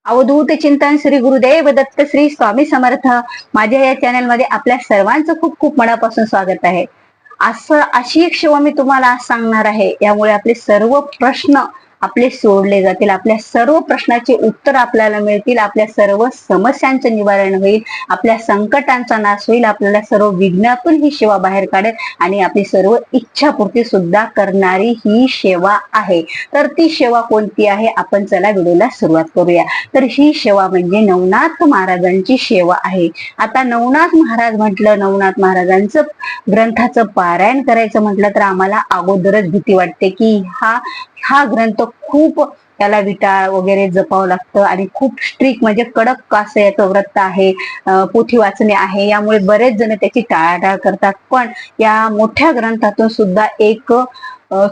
अवधूत चिंतन श्री गुरुदेव दत्त श्री स्वामी समर्थ. माझ्या या चॅनल मध्ये आपल्या सर्वांचं खूप खूप मनापासून स्वागत आहे. अशी एक सेवा मी तुम्हाला आज सांगणार आहे. यामुळे आपले सर्व प्रश्न आपले सोडले जातील, आपल्या सर्व प्रश्नाचे उत्तर आपल्याला मिळतील, आपल्या सर्व समस्यांचं निवारण होईल, आपल्या संकटांचा नाश होईल, आपल्याला सर्व विघ्नातून ही सेवा बाहेर काढेल आणि आपली सर्व इच्छापूर्ती सुद्धा करणारी ही सेवा आहे. तर ती सेवा कोणती आहे, आपण चला व्हिडिओला सुरुवात करूया. तर ही सेवा म्हणजे नवनाथ महाराजांची सेवा आहे. आता नवनाथ महाराज म्हटलं, नवनाथ महाराजांचं ग्रंथाचं पारायण करायचं म्हटलं तर आम्हाला अगोदरच भीती वाटते की हा ग्रंथ खूप त्याला विटाळ वगैरे जपावं लागतं आणि खूप स्ट्रिक्ट म्हणजे कडक असं याचं व्रत आहे, पोथी वाचणे आहे. यामुळे बरेच जण त्याची टाळाटाळ करतात. पण या मोठ्या ग्रंथातून सुद्धा एक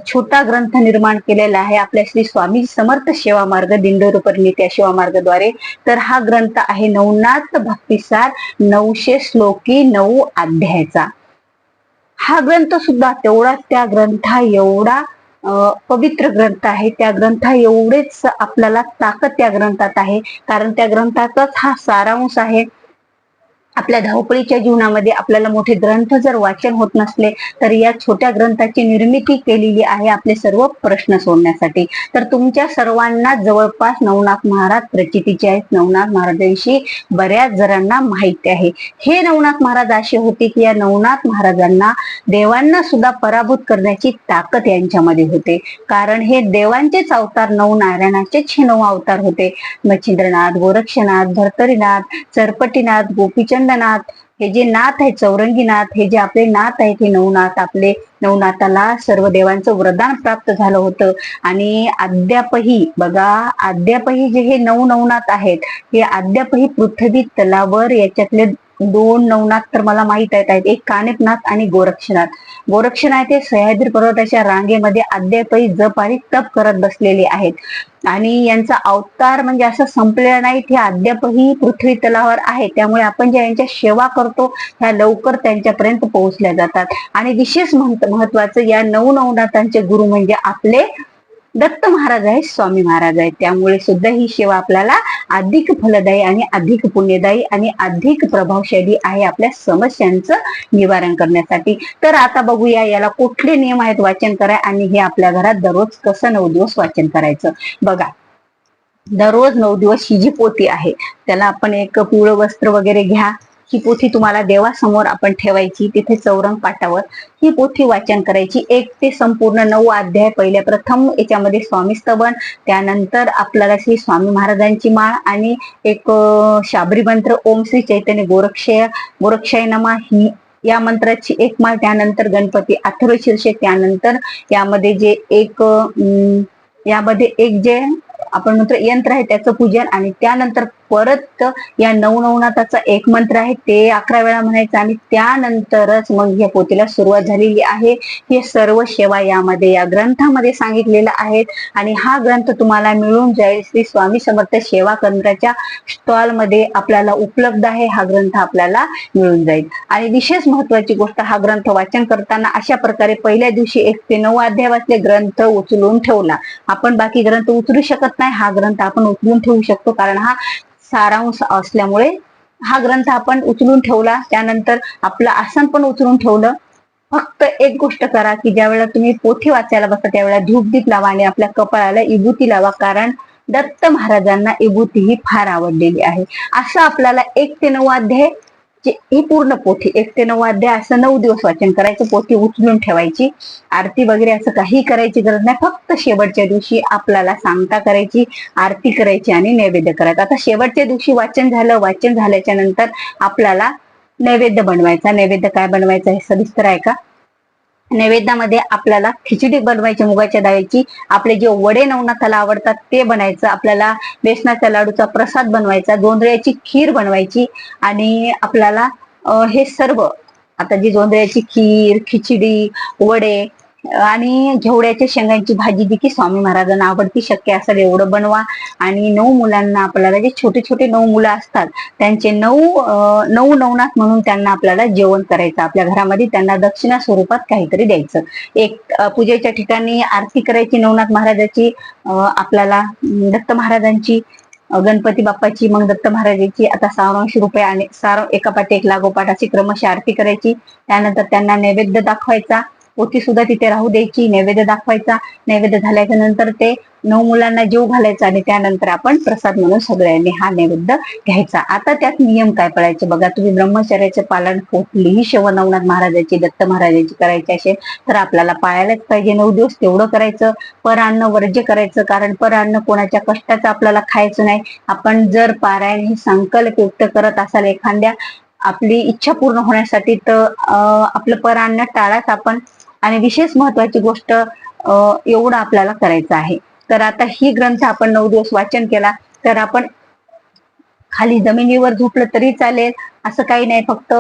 छोटा ग्रंथ निर्माण केलेला आहे आपल्या श्री स्वामी समर्थ सेवा मार्ग दिंडोरी परिणिती सेवा मार्गद्वारे. तर हा ग्रंथ आहे नवनाथ भक्तिसार 900 श्लोकी 9 अध्यायाचा. हा ग्रंथ सुद्धा तेवढा त्या ग्रंथा एवढा पवित्र ग्रंथ आहे. त्या ग्रंथा एवढेच आपल्याला ताकद त्या ग्रंथात आहे, कारण त्या ग्रंथाचाच हा सारांश आहे. आपल्या धावपळीच्या जीवनामध्ये आपल्याला मोठे ग्रंथ जर वाचन होत नसले तर या छोट्या ग्रंथाची निर्मिती केलेली आहे आपले सर्व प्रश्न सोडण्यासाठी. तर तुमच्या सर्वांना जवळपास नवनाथ महाराज प्रचितीचे आहेत. नवनाथ महाराजांशी बऱ्याच जणांना माहिती आहे. हे नवनाथ महाराज असे होते की या नवनाथ महाराजांना देवांना सुद्धा पराभूत करण्याची ताकद यांच्यामध्ये होते, कारण हे देवांचेच अवतार, नवनारायणाचेच हे 9 अवतार होते. मच्छिंद्रनाथ, गोरक्षनाथ, भर्तरीनाथ, चरपटीनाथ, गोपीचंद नाथ, हे जे नाथ आहेत, चौरंगीनाथ, हे जे आपले नाथ आहेत, हे नवनाथ. आपले नवनाथाला सर्व देवांचं वरदान प्राप्त झालं होतं आणि अद्यापही बघा, अद्यापही जे हे नवनाथ आहेत, हे अद्यापही पृथ्वी तलावर याच्यातले 2 नवनाथ तर मला माहित आहेत. एक कानिफनाथ आणि गोरक्षनाथ. गोरक्षनाथ हे सह्याद्री पर्वताच्या रांगेमध्ये अद्यापही जप आणि तप करत बसलेले आहेत आणि यांचा अवतार म्हणजे असं संपलेला नाही, हे अद्यापही पृथ्वी तलावर आहे. त्यामुळे आपण ज्या यांच्या सेवा करतो ह्या लवकर त्यांच्यापर्यंत पोहोचल्या जातात. आणि विशेष महत्वाचं, या नवनाथांचे गुरु म्हणजे आपले दत्त महाराज आहेत, स्वामी महाराज आहेत. त्यामुळे सुद्धा ही सेवा आपल्याला अधिक फलदायी आणि अधिक पुण्यदायी आणि अधिक प्रभावशाली आहे आपल्या समस्यांचं निवारण करण्यासाठी. तर आता बघूया याला कुठले नियम आहेत वाचन कराय आणि हे आपल्या घरात दररोज कसं 9 दिवस वाचन करायचं. बघा, दररोज 9 दिवस ही जी पोथी आहे त्याला आपण एक पिवळं वस्त्र वगैरे घ्या. ही पोथी तुम्हाला देवासमोर आपण ठेवायची, तिथे चौरंग पाटावर ही पोथी वाचन करायची. 1 ते संपूर्ण 9 अध्याय. पहिल्या प्रथम याच्यामध्ये स्वामी स्तवन, त्यानंतर आपल्याला श्री स्वामी महाराजांची माळ आणि एक शाबरी मंत्र ओम श्री चैतन्य गोरक्षाय नमः ही या मंत्राची एक माळ, त्यानंतर गणपती अथर्व शीर्षक, त्यानंतर यामध्ये जे आपण म्हणतो यंत्र आहे त्याचं पूजन, आणि त्यानंतर परत या नवनाथाचा एक मंत्र आहे ते 11 वेळा म्हणायचं आणि त्यानंतरच मग या पोथीला सुरुवात झालेली आहे. हे सर्व सेवा यामध्ये या ग्रंथामध्ये सांगितलेल्या आहेत आणि हा ग्रंथ तुम्हाला मिळून जाईल श्री स्वामी समर्थ सेवा केंद्राच्या स्टॉल मध्ये आपल्याला उपलब्ध आहे. हा ग्रंथ आपल्याला मिळून जाईल. आणि विशेष महत्वाची गोष्ट, हा ग्रंथ वाचन करताना अशा प्रकारे पहिल्या दिवशी 1 ते 9 अध्याय वाचले, ग्रंथ उचलून ठेवला. आपण बाकी ग्रंथ उचलू शकत नाही, हा ग्रंथ आपण उचलून ठेवू शकतो, कारण हा सारांश असल्यामुळे हा ग्रंथ आपण उचलून ठेवला. त्यानंतर आपलं आसन पण उचलून ठेवलं. फक्त एक गोष्ट करा की ज्या वेळेला तुम्ही पोथी वाचायला बसता त्यावेळेला धूपदीप लावा आणि आपल्या कपाळाला विभूती लावा, कारण दत्त महाराजांना विभूती ही फार आवडलेली आहे. असं आपल्याला 1 ते 9 अध्याय ही पूर्ण पोथी 1 ते 9 अध्याय असं 9 दिवस वाचन करायचं. पोथी उचलून ठेवायची. आरती वगैरे असं काही करायची गरज नाही. फक्त शेवटच्या दिवशी आपल्याला सांगता करायची, आरती करायची आणि नैवेद्य करायचा. आता शेवटच्या दिवशी वाचन झालं. वाचन झाल्याच्या नंतर आपल्याला नैवेद्य बनवायचा. नैवेद्य काय बनवायचा हे सविस्तर आहे का. नैवेद्यामध्ये आपल्याला खिचडी बनवायची मुगाच्या डाळीची. आपले जे वडे नवनाथाला आवडतात ते बनायचं. आपल्याला बेसनाच्या लाडूचा प्रसाद बनवायचा. जोंधळ्याची खीर बनवायची आणि आपल्याला हे सर्व आता जी जोंधळ्याची खीर, खिचडी, वडे आणि घेवड्याच्या शेंगांची भाजी जी की स्वामी महाराजांना आवडती, शक्य असेल एवढं बनवा. आणि 9 मुलांना आपल्याला जे छोटे छोटे 9 मुलं असतात त्यांचे 9 नवनाथ म्हणून त्यांना आपल्याला जेवण करायचं. आपल्या घरामध्ये त्यांना दक्षिणा स्वरूपात काहीतरी द्यायचं. एक पूजेच्या ठिकाणी आरती करायची नवनाथ महाराजाची, आपल्याला दत्त महाराजांची, गणपती बाप्पाची, मग दत्त महाराजांची आता 600 रुपये आणि एका पाठी एक लागोपाठ अशी क्रमशः आरती करायची. त्यानंतर त्यांना नैवेद्य दाखवायचा, पोथी सुद्धा तिथे राहू द्यायची, नैवेद्य दाखवायचा. नैवेद्य झाल्याच्या नंतर ते 9 मुलांना जेव घालायचा आणि त्यानंतर आपण प्रसाद म्हणून सगळ्यांनी हा नैवेद्य घ्यायचा. आता त्यात नियम काय पडायचे बघा. तुम्ही ब्रह्मचर्याचे पालन कुठलीही सेवा नवनाथ महाराजांची, दत्त महाराजांची करायची असेल तर आपल्याला पाळायलाच पाहिजे. 9 दिवस तेवढं करायचं. परान्न वर्ज्य करायचं, कारण परान्न कोणाच्या कष्टाचं आपल्याला खायचं नाही. आपण जर पारायण हे संकल्प युक्त करत असाल एखाद्या आपली इच्छा पूर्ण होण्यासाठी, तर आपलं परान्न टाळाच आपण. आणि विशेष महत्वाची गोष्ट एवढं आपल्याला करायचं आहे. तर आता ही ग्रंथ आपण 9 दिवस वाचन केला तर आपण खाली जमिनीवर झोपलं तरी चालेल, असं काही नाही. फक्त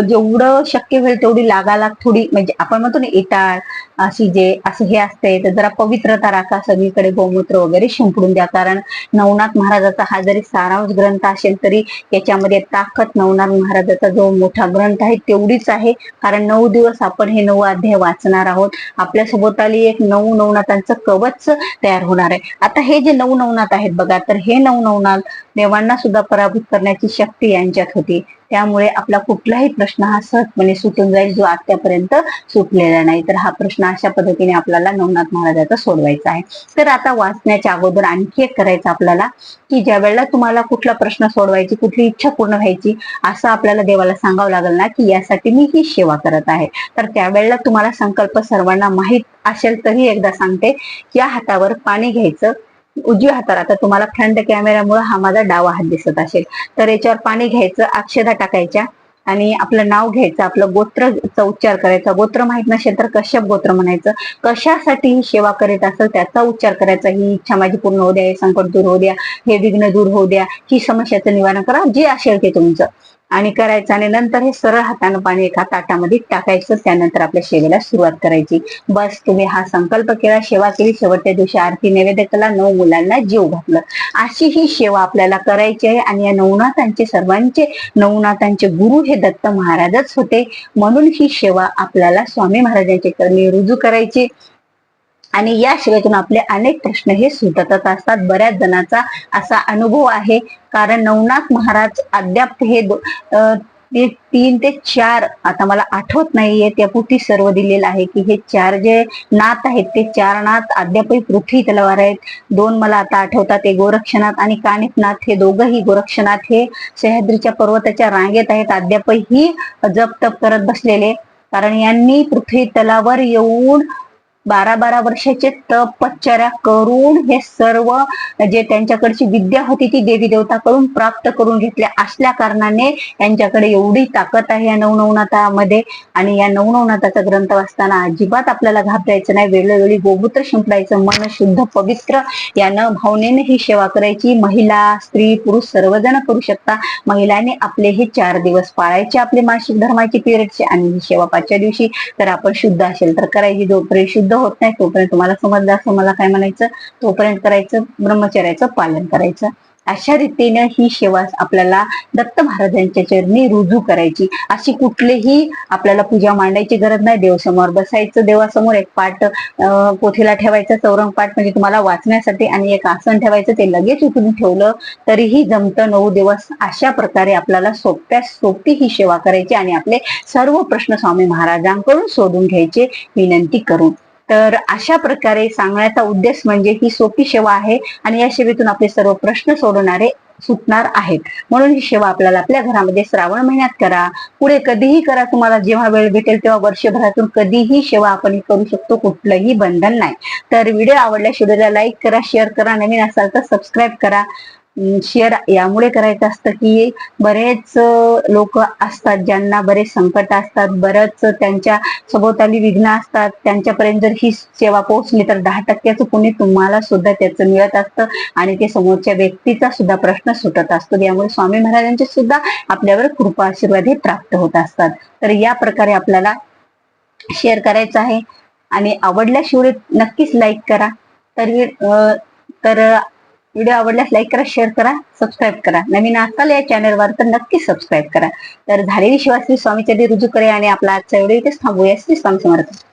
जेवढं शक्य होईल तेवढी लागालाग थोडी, म्हणजे आपण म्हणतो ना इटाळ अशी जे असं हे असते, तर जरा पवित्रता राखा. सगळीकडे गोमूत्र वगैरे शिंपडून द्या. कारण नवनाथ महाराजाचा हा जरी सारांश ग्रंथ असेल तरी याच्यामध्ये ताकद नवनाथ महाराजाचा जो मोठा ग्रंथ आहे तेवढीच आहे. कारण 9 दिवस आपण हे 9 अध्याय वाचणार आहोत. आपल्या सभोवताली एक 9 नवनाथांचं कवच तयार होणार आहे. आता हे जे 9 नवनाथ आहेत बघा, तर हे 9 नवनाथ देवांना सुद्धा पराभूत करण्याची शक्ती यांच्यात होती. त्यामुळे आपला कुठलाही प्रश्न हा सहजपणे सुटून जाईल, जो आतापर्यंत सुटलेला नाही. तर हा प्रश्न अशा पद्धतीने आपल्याला नवनाथ महाराजाचा सोडवायचा आहे. तर आता वाचण्याच्या अगोदर आणखी एक करायचं आपल्याला, की ज्या वेळेला तुम्हाला कुठला प्रश्न सोडवायची, कुठली इच्छा पूर्ण व्हायची, असं आपल्याला देवाला सांगावं लागेल ना, की यासाठी मी ही सेवा करत आहे. तर त्यावेळेला तुम्हाला संकल्प सर्वांना माहीत असेल तरी एकदा सांगते. या हातावर पाणी घ्यायचं, उजव्या हाताला. आता तुम्हाला फ्रंट कॅमेऱ्यामुळे हा माझा डावा हात दिसत असेल, तर याच्यावर पाणी घ्यायचं, अक्षदा टाकायच्या आणि आपलं नाव घ्यायचं, आपलं गोत्रचा उच्चार करायचा. गोत्र माहित नसेल तर कश्यप गोत्र म्हणायचं. कशासाठी ही सेवा करीत असेल त्याचा उच्चार करायचा. ही इच्छा माझी पूर्ण होऊ द्या, हे संकट दूर होऊ द्या, हे विघ्न दूर होऊ द्या, ही समस्याचं निवारण करा, जे असेल ते तुमचं आणि करायचं. आणि नंतर हे सरळ हातानं पाणी एका ताटामध्ये टाकायचं. त्यानंतर आपल्या सेवेला सुरुवात करायची. बस तुम्ही हा संकल्प केला, सेवा केली, शेवटच्या दिवशी आरती नैवेद्य केला, 9 मुलांना जेव घातलं. अशी ही सेवा आपल्याला करायची आहे. आणि या नवनाथांचे सर्वांचे नवनाथांचे गुरु हे दत्त महाराजच होते. म्हणून ही सेवा आपल्याला स्वामी महाराजांच्या चरणी रुजू करायची. आणि या सेवेतून आपले अनेक प्रश्न हे सुटतच असतात. बऱ्याच जणांचा असा अनुभव आहे. कारण नवनाथ महाराज अद्याप हे 3 ते 4, आता मला आठवत नाहीये, त्या पोथी सर्व दिलेलं आहे की हे 4 जे नाथ आहेत ते 4 नाथ अद्यापही पृथ्वी तलवार आहेत. 2 मला आता आठवतात, एक गोरक्षनाथ आणि कानिफनाथ. हे दोघंही, गोरक्षनाथ हे सह्याद्रीच्या पर्वताच्या रांगेत आहेत, अद्यापही जप तप करत बसलेले. कारण यांनी पृथ्वी तलावर येऊन 12-12 वर्षाचे तपश्चर्या करून हे सर्व जे त्यांच्याकडची विद्या होती ती देवी देवताकडून प्राप्त करून घेतल्या असल्या कारणाने यांच्याकडे एवढी ताकद आहे या नवनवनाथामध्ये. आणि या नवनवनाथाचा ग्रंथ वाचताना अजिबात आपल्याला घाबरायचं नाही. वेळोवेळी गोमूत्र शिंपडायचं, मन शुद्ध पवित्र यानं भावनेने ही सेवा करायची. महिला, स्त्री, पुरुष सर्वजण करू शकता. महिलांनी आपले हे 4 दिवस पाळायचे, आपले मासिक धर्माचे पिरियडचे. आणि ही सेवा 5व्या दिवशी तर आपण शुद्ध असेल तर करायची. जोपर्यंत शुद्ध होत नाही तोपर्यंत, तुम्हाला समजलं असं मला काय म्हणायचं, तोपर्यंत करायचं, ब्रह्मचर्याचं पालन करायचं. अशा रीतीने ही सेवा आपल्याला दत्त महाराजांच्या चरणी रुजू करायची. अशी कुठलीही आपल्याला पूजा मांडायची गरज नाही. देवसमोर बसायचं, देवासमोर एक पाठ पोथीला ठेवायचं, चौरंग पाठ म्हणजे तुम्हाला वाचण्यासाठी, आणि एक आसन ठेवायचं. ते लगेच उठून ठेवलं तरीही जमतं. 9 दिवस अशा प्रकारे आपल्याला सोप्या सोपी ही सेवा करायची आणि आपले सर्व प्रश्न स्वामी महाराजांकडून सोडून घ्यायचे विनंती करून. तर अशा प्रकारे सांगण्याचा उद्देश म्हणजे ही सोपी सेवा आहे आणि या सेवेतून आपले सर्व प्रश्न सुटणार आहेत. म्हणून ही सेवा आपल्याला आपल्या घरामध्ये श्रावण महिन्यात करा, पुढे कधीही करा, तुम्हाला जेव्हा वेळ भेटेल तेव्हा. वर्षभरातून कधीही सेवा आपण करू शकतो, कुठलंही बंधन नाही. तर व्हिडिओ आवडल्यास व्हिडिओला लाईक करा, शेअर करा, नवीन असाल तर सबस्क्राईब करा. शेअर यामुळे करायचं असतं की बरेच लोक असतात ज्यांना बरेच संकट असतात, बरंच त्यांच्या सभोवताली विघ्न असतात. त्यांच्यापर्यंत जर ही सेवा पोहोचली तर 10% पुण्य तुम्हाला सुद्धा त्याचं मिळत असतं आणि ते समोरच्या व्यक्तीचा सुद्धा प्रश्न सुटत असतो. यामुळे स्वामी महाराजांचे सुद्धा आपल्यावर कृपा आशीर्वाद हे प्राप्त होत असतात. तर या प्रकारे आपल्याला शेअर करायचं आहे आणि आवडल्यास व्हिडिओ नक्कीच लाईक करा. तर व्हिडिओ आवडल्यास लाईक करा, शेअर करा, सबस्क्राईब करा. नवीन असाल या चॅनलवर तर नक्की सबस्क्राईब करा. तर झालेली सेवा श्री स्वामीच्या रुजू करूया आणि आपला आजचा व्हिडिओ इथेच थांबूया. श्री स्वामी समर्थ.